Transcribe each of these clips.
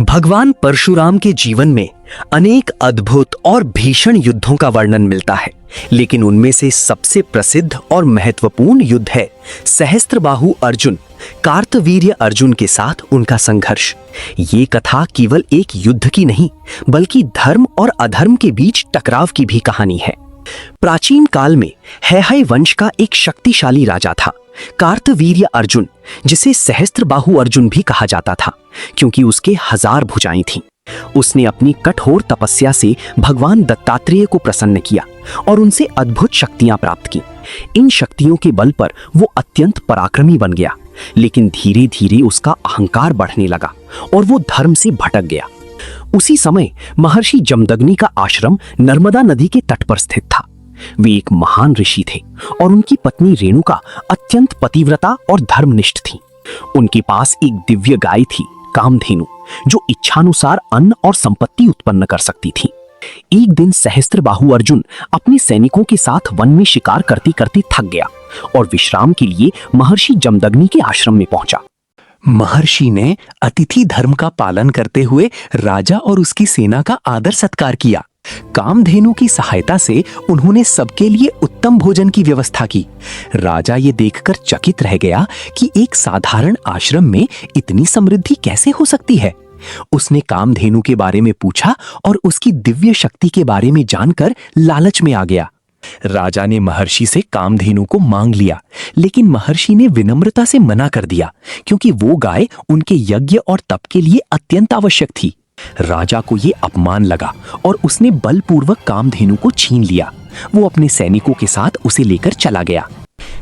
भगवान परशुराम के जीवन में अनेक अद्भुत और भीषण युद्धों का वर्णन मिलता है, लेकिन उनमें से सबसे प्रसिद्ध और महत्वपूर्ण युद्ध है सहस्त्रबाहु अर्जुन, कार्तवीर्य अर्जुन के साथ उनका संघर्ष। ये कथा केवल एक युद्ध की नहीं, बल्कि धर्म और अधर्म के बीच टकराव की भी कहानी है। प्राचीन काल में हैहय वंश का एक शक्तिशाली राजा था, कार्तवीर्य अर्जुन, जिसे सहस्त्रबाहु अर्जुन भी कहा जाता था, क्योंकि उसके 1000 भुजाएं थीं। उसने अपनी कठोर तपस्या से भगवान दत्तात्रेय को प्रसन्न किया और उनसे अद्भुत शक्तियां प्राप्त की। इन शक्तियों के बल पर वो अत्यंत पराक्रमी बन गया, लेकिन धीरे धीरे उसका अहंकार बढ़ने लगा और वो धर्म से भटक गया। उसी समय महर्षि जमदग्नि का आश्रम नर्मदा नदी के तट पर स्थित था। वे एक महान ऋषि थे और उनकी पत्नी रेणुका अत्यंत पतिव्रता और धर्मनिष्ठ थी। उनके पास एक दिव्य गाय थी, कामधेनु, जो इच्छानुसार अन्न और संपत्ति उत्पन्न कर सकती थी। एक दिन सहस्त्रबाहु अर्जुन अपने सैनिकों के साथ वन में शिकार करते करते थक गया और विश्राम के लिए महर्षि जमदग्नि के आश्रम में पहुंचा। महर्षि ने अतिथि धर्म का पालन करते हुए राजा और उसकी सेना का आदर सत्कार किया। कामधेनु की सहायता से उन्होंने सबके लिए उत्तम भोजन की व्यवस्था की। राजा ये देखकर चकित रह गया कि एक साधारण आश्रम में इतनी समृद्धि कैसे हो सकती है। उसने कामधेनु के बारे में पूछा और उसकी दिव्य शक्ति के बारे में जानकर लालच में आ गया। राजा ने महर्षि से कामधेनु को मांग लिया, लेकिन महर्षि ने विनम्रता से मना कर दिया, क्योंकि वो गाय उनके यज्ञ और तप के लिए अत्यंत आवश्यक थी। राजा को ये अपमान लगा और उसने बलपूर्वक कामधेनु को छीन लिया। वो अपने सैनिकों के साथ उसे लेकर चला गया।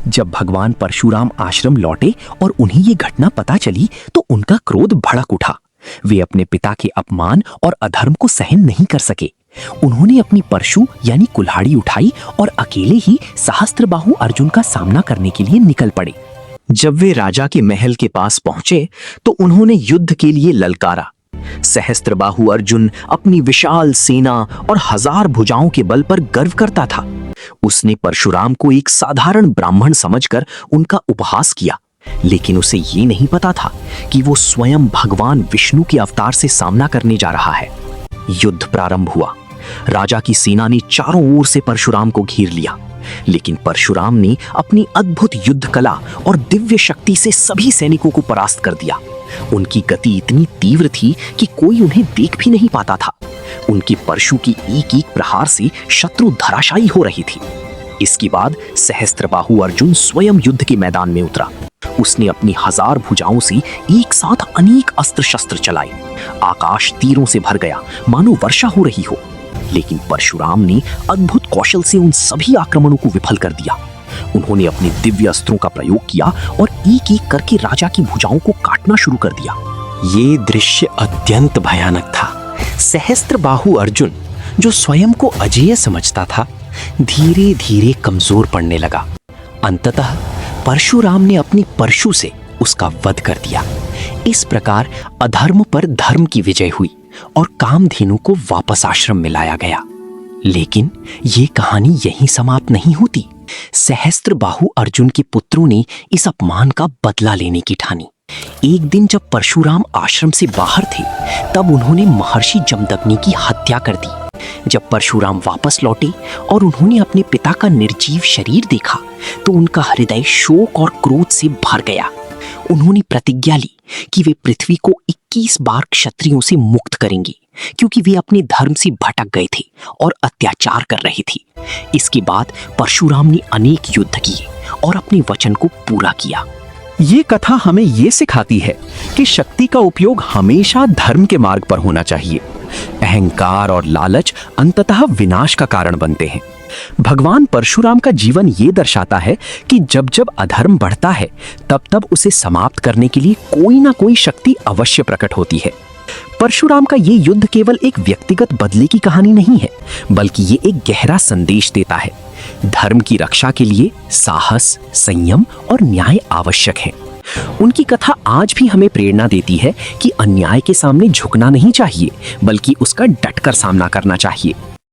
जब भगवान परशुराम आश्रम लौटे और उन्हें ये घटना पता चली तो उनका क्रोध भड़क उठा। वे अपने पिता के अपमान और अधर्म को सहन नहीं कर सके। उन्होंने अपनी परशु यानी कुल्हाड़ी उठाई और अकेले ही सहस्त्रबाहु अर्जुन का सामना करने के लिए निकल पड़े। जब वे राजा के महल के पास पहुंचे तो उन्होंने युद्ध के लिए ललकारा। सहस्त्रबाहु अर्जुन अपनी विशाल सेना और 1000 भुजाओं के बल पर गर्व करता था। उसने परशुराम को एक साधारण ब्राह्मण समझकर उनका उपहास किया, लेकिन उसे ये नहीं पता था कि वो स्वयं भगवान विष्णु के अवतार से सामना करने जा रहा है। युद्ध प्रारंभ हुआ। राजा की सेना ने चारों ओर से परशुराम को घेर लिया, लेकिन परशुराम ने अपनी अद्भुत युद्ध कला और दिव्य शक्ति से सभी सैनिकों को परास्त कर दिया। उनकी गति इतनी तीव्र थी कि कोई उन्हें देख भी नहीं पाता था। उनकी परशु की एक एक प्रहार से शत्रु धराशायी हो रही थी। इसके बाद सहस्त्रबाहु अर्जुन स्वयं युद्ध के मैदान में उतरा। उसने अपनी 1000 भुजाओं से एक साथ अनेक अस्त्र शस्त्र चलाए। आकाश तीरों से भर गया, मानो वर्षा हो रही हो। लेकिन परशुराम ने अद्भुत कौशल से उन सभी आक्रमणों को विफल कर दिया। उन्होंने अपने दिव्य अस्त्रों का प्रयोग किया और एक एक करके राजा की भुजाओं को काटना शुरू कर दिया। ये दृश्य अत्यंत भयानक था। सहस्त्रबाहु अर्जुन, जो स्वयं को अजेय समझता था, धीरे धीरे कमजोर पड़ने लगा। अंततः परशुराम ने अपनी परशु से उसका वध कर दिया। इस प्रकार अधर्म पर धर्म की विजय हुई और कामधेनु को वापस आश्रम में लाया गया। लेकिन ये कहानी यहीं समाप्त नहीं होती। सहस्त्रबाहु अर्जुन के पुत्रों ने इस अपमान का बदला लेने की ठानी। एक दिन जब परशुराम आश्रम से बाहर थे, तब उन्होंने महर्षि जमदग्नि की हत्या कर दी। जब परशुराम वापस लौटे और उन्होंने अपने पिता का निर्जीव शरीर देखा, तो उनका हृदय शोक और क्रोध से भर गया। उन्होंने प्रतिज्ञा ली कि वे पृथ्वी को 21 बार क्षत्रियों से मुक्त करेंगे, क्योंकि वे अपने धर्म से भटक गए थे और अत्याचार कर रहे थे। इसके बाद परशुराम ने अनेक युद्ध किए और अपने वचन को पूरा किया। ये कथा हमें ये सिखाती है कि शक्ति का उपयोग हमेशा धर्म के मार्ग पर होना चाहिए। अहंकार और लालच अंततः विनाश का कारण बनते हैं। भगवान परशुराम का जीवन ये दर्शाता है कि जब जब अधर्म बढ़ता है, तब तब उसे समाप्त करने के लिए कोई ना कोई शक्ति अवश्य प्रकट होती है। परशुराम का ये युद्ध केवल एक व्यक्तिगत बदले की कहानी नहीं है, बल्कि ये एक गहरा संदेश देता है। धर्म की रक्षा के लिए साहस, संयम और न्याय आवश्यक है। उनकी कथा आज भी हमें प्रेरणा देती है कि अन्याय के सामने झुकना नहीं चाहिए, बल्कि उसका डटकर सामना करना चाहिए।